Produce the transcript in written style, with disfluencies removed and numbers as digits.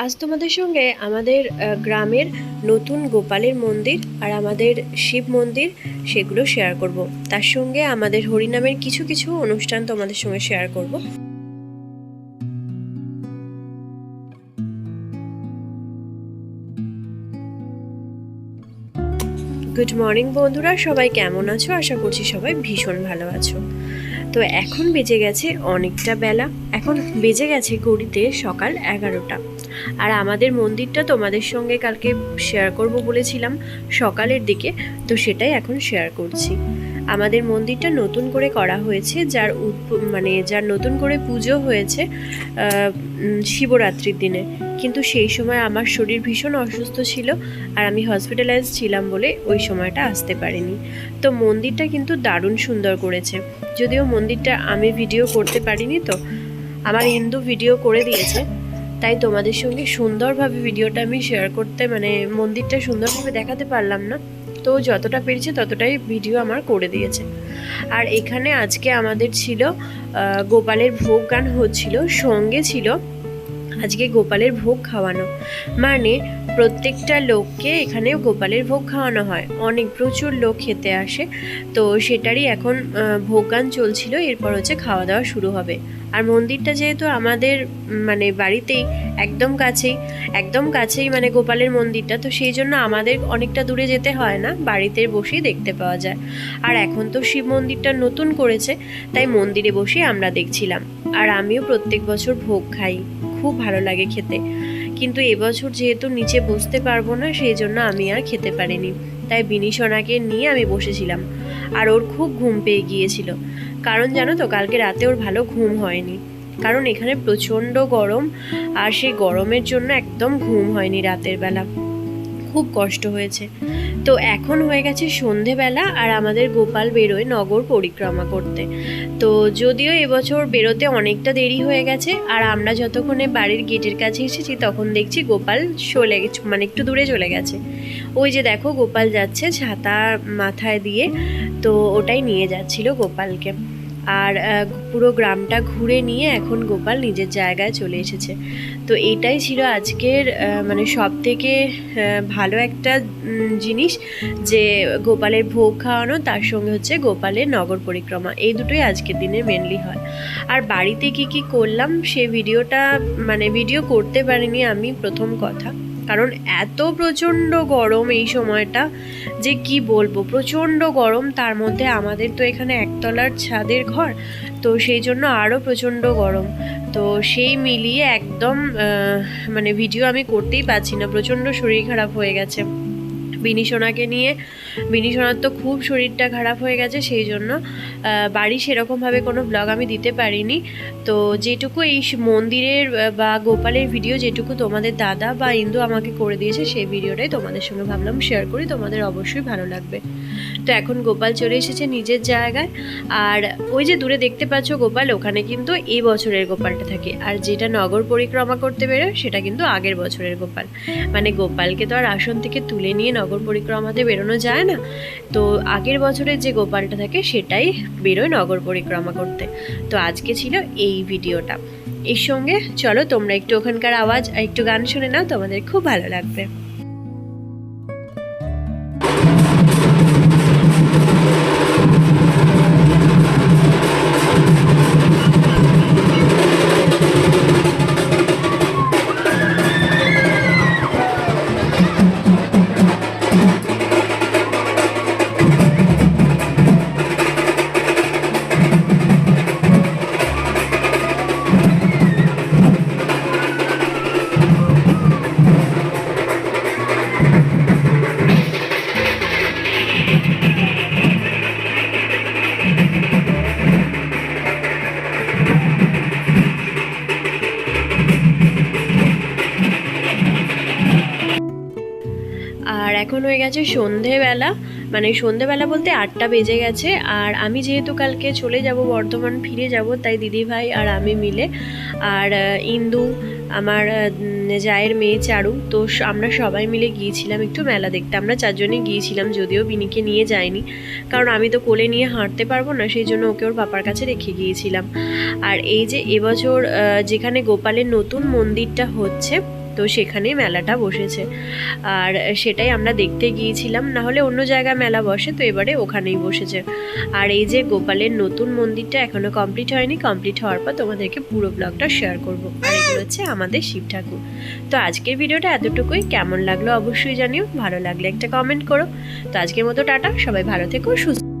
আজ তোমাদের সঙ্গে আমাদের গ্রামের নতুন গোপালের মন্দির আর আমাদের শিব মন্দির সেগুলো শেয়ার করব। তার সঙ্গে আমাদের হরিনামের কিছু কিছু অনুষ্ঠান তোমাদের সঙ্গে শেয়ার করব। গুড মর্নিং বন্ধুরা, সবাই কেমন আছো? আশা করছি সবাই ভীষণ ভালো আছো। তো এখন বেজে গেছে অনেকটা বেলা, এখন বেজে গেছে ঘড়িতে সকাল 11টা। আর আমাদের মন্দিরটা তোমাদের সঙ্গে কালকে শেয়ার করব বলেছিলাম সকালের দিকে, তো সেটাই এখন শেয়ার করছি। আমাদের মন্দিরটা নতুন করে করা হয়েছে, যার নতুন করে পুজো হয়েছে শিবরাত্রির দিনে। কিন্তু সেই সময় আমার শরীর ভীষণ অসুস্থ ছিল আর আমি হসপিটালাইজ ছিলাম বলে ওই সময়টা আসতে পারিনি। তো মন্দিরটা কিন্তু দারুণ সুন্দর করেছে, যদিও মন্দিরটা আমি ভিডিও করতে পারিনি, তো আমার হিন্দু ভিডিও করে দিয়েছে, তাই তোমাদের সঙ্গে সুন্দরভাবে ভিডিওটা আমি শেয়ার করতে মন্দিরটা সুন্দরভাবে দেখাতে পারলাম না। তো যতটা পেরেছে ততটাই ভিডিও আমার করে দিয়েছে। আর এখানে আজকে আমাদের ছিল গোপালের ভোগ গান হচ্ছিল, সঙ্গে ছিল আজকে গোপালের ভোগ খাওয়ানো। মানে প্রত্যেকটা লোককে এখানে গোপালের ভোগ খাওয়ানো হয়, অনেক প্রচুর লোক খেতে আসে। তো সেটারই এখন ভোগ গান চলছিল, এরপর হচ্ছে খাওয়া দাওয়া শুরু হবে। আর মন্দিরটা যেহেতু আমাদের বাড়িতেই একদম কাছেই গোপালের মন্দিরটা, তো সেই জন্য আমাদের অনেকটা দূরে যেতে হয় না, বাড়িতে বসেই দেখতে পাওয়া যায়। আর এখন তো শিব মন্দিরটা নতুন করেছে, তাই মন্দিরে বসেই আমরা দেখছিলাম। আর আমিও প্রত্যেক বছর ভোগ খাই, খুব ভালো লাগে খেতে। কিন্তু এবছর যেহেতু নিচে বসতে পারবো না, সেই জন্য আমি আর খেতে পারিনি। তাই বিনিশোনাকে নিয়ে আমি বসেছিলাম, আর ওর খুব ঘুম পেয়ে গিয়েছিল। কারণ জানো তো, কালকে রাতে ওর ভালো ঘুম হয়নি, কারণ এখানে প্রচণ্ড গরম, আর সেই গরমের জন্য একদম ঘুম হয়নি রাতের বেলা, খুব কষ্ট হয়েছে। তো এখন হয়ে গেছে সন্ধেবেলা, আর আমাদের গোপাল বেরোয় নগর পরিক্রমা করতে। তো যদিও এবছর বেরোতে অনেকটা দেরি হয়ে গেছে, আর আমরা যতক্ষণে বাড়ির গেটের কাছে এসেছি তখন দেখছি গোপাল চলে গেছে, একটু দূরে চলে গেছে। ওই যে দেখো গোপাল যাচ্ছে ছাতা মাথায় দিয়ে, তো ওটাই নিয়ে যাচ্ছিল গোপালকে। আর পুরো গ্রামটা ঘুরে নিয়ে এখন গোপাল নিজের জায়গায় চলে এসেছে। তো এইটাই ছিল আজকের সব থেকে ভালো একটা জিনিস, যে গোপালের ভোগ খাওয়ানো, তার সঙ্গে হচ্ছে গোপালের নগর পরিক্রমা, এই দুটোই আজকের দিনে মেনলি হয়। আর বাড়িতে কি কি করলাম সে ভিডিওটা ভিডিও করতে পারিনি আমি, প্রথম কথা, কারণ এত প্রচণ্ড গরম এই সময়টা, যে কি বলবো, প্রচণ্ড গরম। তার মধ্যে আমাদের তো এখানে একতলার ছাদের ঘর, তো সেই জন্য আরও প্রচণ্ড গরম। তো সেই মিলিয়ে একদম ভিডিও আমি করতেই পারছি না, প্রচণ্ড শরীর খারাপ হয়ে গেছে বিনিশোনাকে নিয়ে। বিনিশোনার তো খুব শরীরটা খারাপ হয়ে গেছে, সেই জন্য বাড়ি সেরকমভাবে কোনো ব্লগ আমি দিতে পারিনি। তো যেটুকু এই মন্দিরের বা গোপালের ভিডিও যেটুকু তোমাদের দাদা বা ইন্দু আমাকে করে দিয়েছে, সেই ভিডিওটাই তোমাদের সঙ্গে ভাবলাম শেয়ার করি, তোমাদের অবশ্যই ভালো লাগবে। তো এখন গোপাল চলে এসেছে নিজের জায়গায়। আর ওই যে দূরে দেখতে পাচ্ছ গোপাল, ওখানে কিন্তু এই বছরের গোপালটা থাকে, আর যেটা নগর পরিক্রমা করতে বেরোয় সেটা কিন্তু আগের বছরের গোপাল। গোপালকে তো আর আসন থেকে তুলে নিয়ে নগর পরিক্রমাতে বেরোনো যায় না, তো আগের বছরের যে গোপালটা থাকে সেটাই বেরোয় নগর পরিক্রমা করতে। তো আজকে ছিল এই ভিডিওটা। এর সঙ্গে চলো তোমরা একটু ওখানকার আওয়াজ আর একটু গান শুনে নাও, তোমাদের খুব ভালো লাগবে। আর এখন হয়ে গেছে সন্ধেবেলা, সন্ধেবেলা বলতে 8টা বেজে গেছে। আর আমি যেহেতু কালকে চলে যাব বর্ধমান, ফিরে যাব, তাই দিদিভাই আর আমি মিলে, আর ইন্দু আমার জায়ের মেয়ে চারু, তো আমরা সবাই মিলে গিয়েছিলাম একটু মেলা দেখতে। আমরা 4 জনে গিয়েছিলাম, যদিও বিনিকে নিয়ে যাইনি, কারণ আমি তো কোলে নিয়ে হাঁটতে পারবো না, সেই জন্য ওকে ওর পাপার কাছে রেখে গিয়েছিলাম। আর এই যে এবছর যেখানে গোপালের নতুন মন্দিরটা হচ্ছে, তো সেখানেই মেলাটা বসেছে, আর সেটাই আমরা দেখতে গিয়েছিলাম। না হলে অন্য জায়গায় মেলা বসে, তো এবারে ওখানেই বসেছে। আর এই যে গোপালের নতুন মন্দিরটা এখনও কমপ্লিট হয়নি, কমপ্লিট হওয়ার পর তোমাদেরকে পুরো ব্লগটা শেয়ার করব। আর এগুলো হচ্ছে আমাদের শিব ঠাকুর। তো আজকের ভিডিওটা এতটুকুই, কেমন লাগলো অবশ্যই জানিও, ভালো লাগলে একটা কমেন্ট করো। তো আজকের মতো টাটা, সবাই ভালো থেকো, সুস্থ।